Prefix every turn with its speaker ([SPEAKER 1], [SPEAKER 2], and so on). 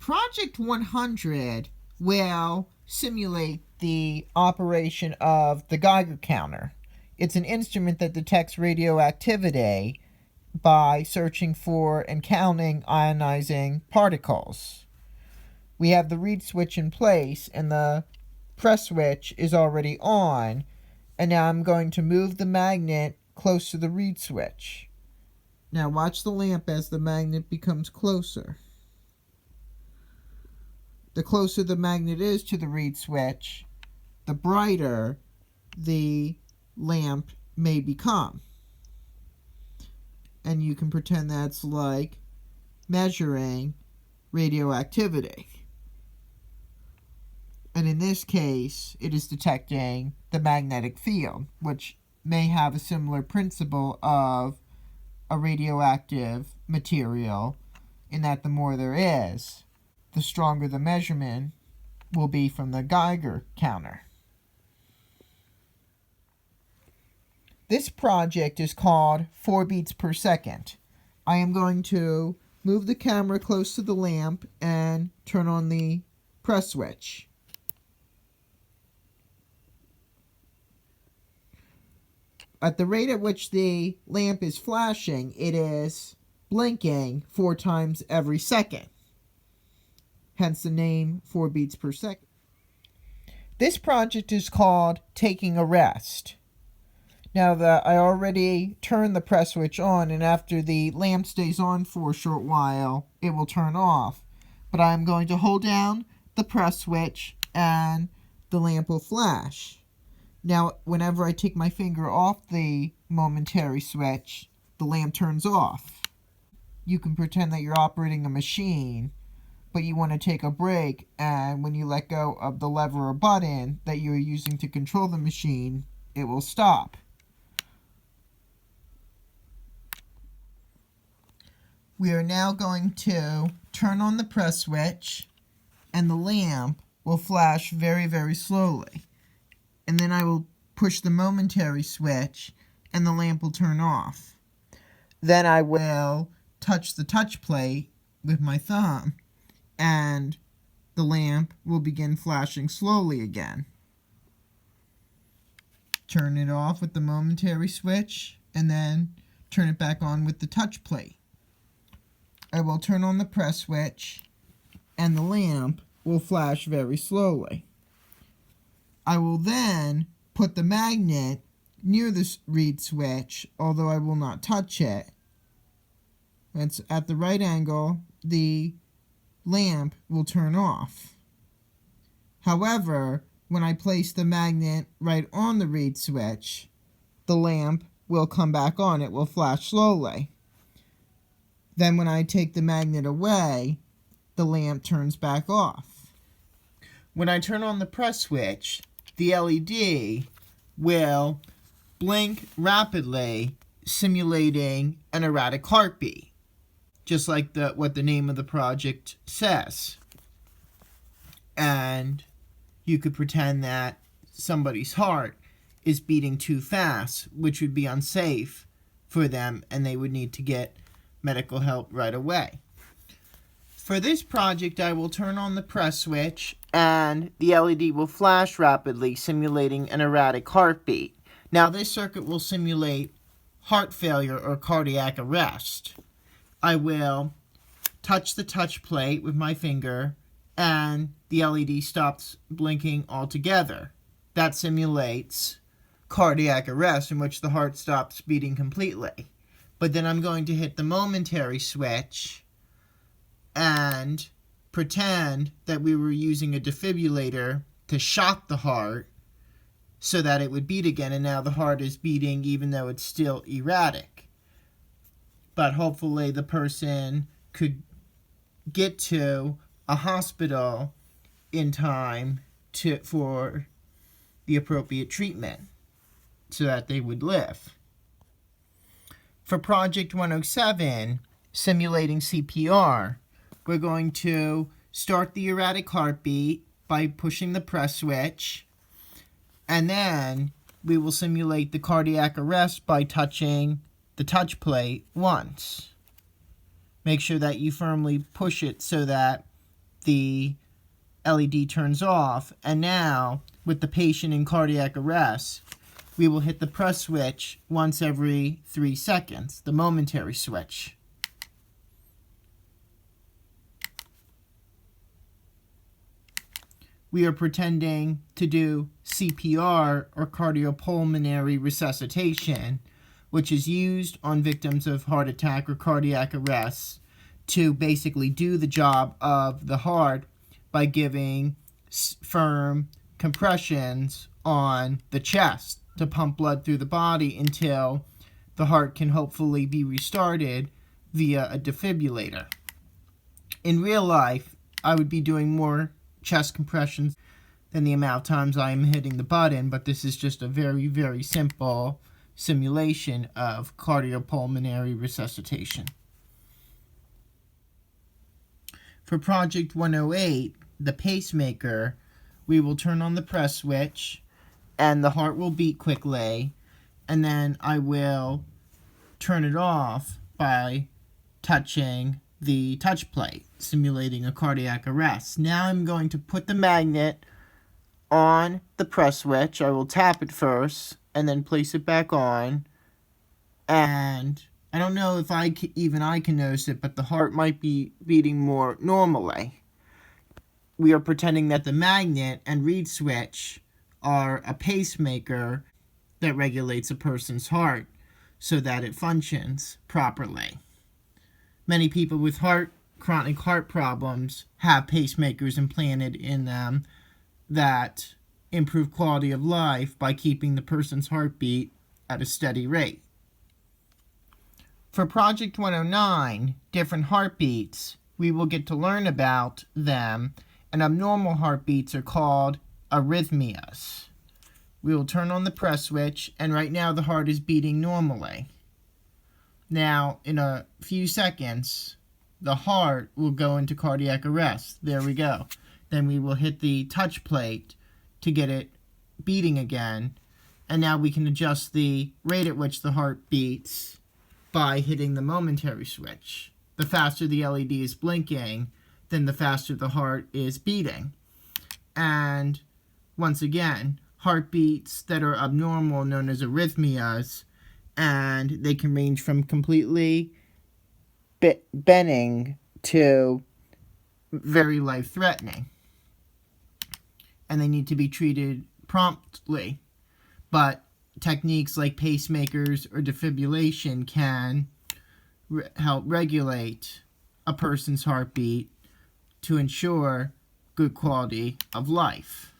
[SPEAKER 1] Project 100 will simulate the operation of the Geiger counter. It's an instrument that detects radioactivity by searching for and counting ionizing particles. We have the reed switch in place and the press switch is already on, and now I'm going to move the magnet close to the reed switch. Now watch the lamp as the magnet becomes closer. The closer the magnet is to the reed switch, the brighter the lamp may become. And you can pretend that's like measuring radioactivity. And in this case, it is detecting the magnetic field, which may have a similar principle of a radioactive material, in that the more there is, the stronger the measurement will be from the Geiger counter. This project is called 4 beats per second. I am going to move the camera close to the lamp and turn on the press switch. At the rate at which the lamp is flashing, it is blinking 4 times every second. Hence the name 4 beats per second. This project is called Taking a Rest. Now that I already turned the press switch on, and after the lamp stays on for a short while, it will turn off. But I'm going to hold down the press switch and the lamp will flash. Now, whenever I take my finger off the momentary switch, the lamp turns off. You can pretend that you're operating a machine, but you want to take a break, and when you let go of the lever or button that you're using to control the machine, it will stop. We are now going to turn on the press switch, and the lamp will flash very, very slowly. And then I will push the momentary switch, and the lamp will turn off. Then I will touch the touch plate with my thumb, and the lamp will begin flashing slowly again. Turn it off with the momentary switch, and then turn it back on with the touch plate. I will turn on the press switch, and the lamp will flash very slowly. I will then put the magnet near the reed switch, although I will not touch it. It's at the right angle, the lamp will turn off. However, when I place the magnet right on the reed switch, the lamp will come back on. It will flash slowly. Then when I take the magnet away, the lamp turns back off. When I turn on the press switch, the LED will blink rapidly, simulating an erratic heartbeat, just like what the name of the project says. And you could pretend that somebody's heart is beating too fast, which would be unsafe for them, and they would need to get medical help right away. For this project, I will turn on the press switch, and the LED will flash rapidly, simulating an erratic heartbeat. Now, this circuit will simulate heart failure or cardiac arrest. I will touch the touch plate with my finger, and the LED stops blinking altogether. That simulates cardiac arrest, in which the heart stops beating completely. But then I'm going to hit the momentary switch and pretend that we were using a defibrillator to shock the heart so that it would beat again, and now the heart is beating even though it's still erratic. But hopefully the person could get to a hospital in time for the appropriate treatment so that they would live. For Project 107, simulating CPR, we're going to start the erratic heartbeat by pushing the press switch, and then we will simulate the cardiac arrest by touching the touch plate once. Make sure that you firmly push it so that the LED turns off, and now with the patient in cardiac arrest, we will hit the press switch once every 3 seconds, the momentary switch. We are pretending to do CPR, or cardiopulmonary resuscitation, which is used on victims of heart attack or cardiac arrest to basically do the job of the heart by giving firm compressions on the chest to pump blood through the body until the heart can hopefully be restarted via a defibrillator. In real life, I would be doing more chest compressions than the amount of times I am hitting the button, but this is just a very, very simple simulation of cardiopulmonary resuscitation. For Project 108, the pacemaker, we will turn on the press switch and the heart will beat quickly, and then I will turn it off by touching the touch plate, simulating a cardiac arrest. Now I'm going to put the magnet on the press switch. I will tap it first and then place it back on, and I don't know if I can notice it, but the heart might be beating more normally. We are pretending that the magnet and reed switch are a pacemaker that regulates a person's heart so that it functions properly. Many people with chronic heart problems have pacemakers implanted in them that improve quality of life by keeping the person's heartbeat at a steady rate. For Project 109, different heartbeats, we will get to learn about them, and abnormal heartbeats are called arrhythmias. We will turn on the press switch, and right now the heart is beating normally. Now, in a few seconds, the heart will go into cardiac arrest. There we go. Then we will hit the touch plate to get it beating again, and now we can adjust the rate at which the heart beats by hitting the momentary switch. The faster the LED is blinking, then the faster the heart is beating. And once again, heartbeats that are abnormal, known as arrhythmias, and they can range from completely benign to very life-threatening. And they need to be treated promptly. But techniques like pacemakers or defibrillation can help regulate a person's heartbeat to ensure good quality of life.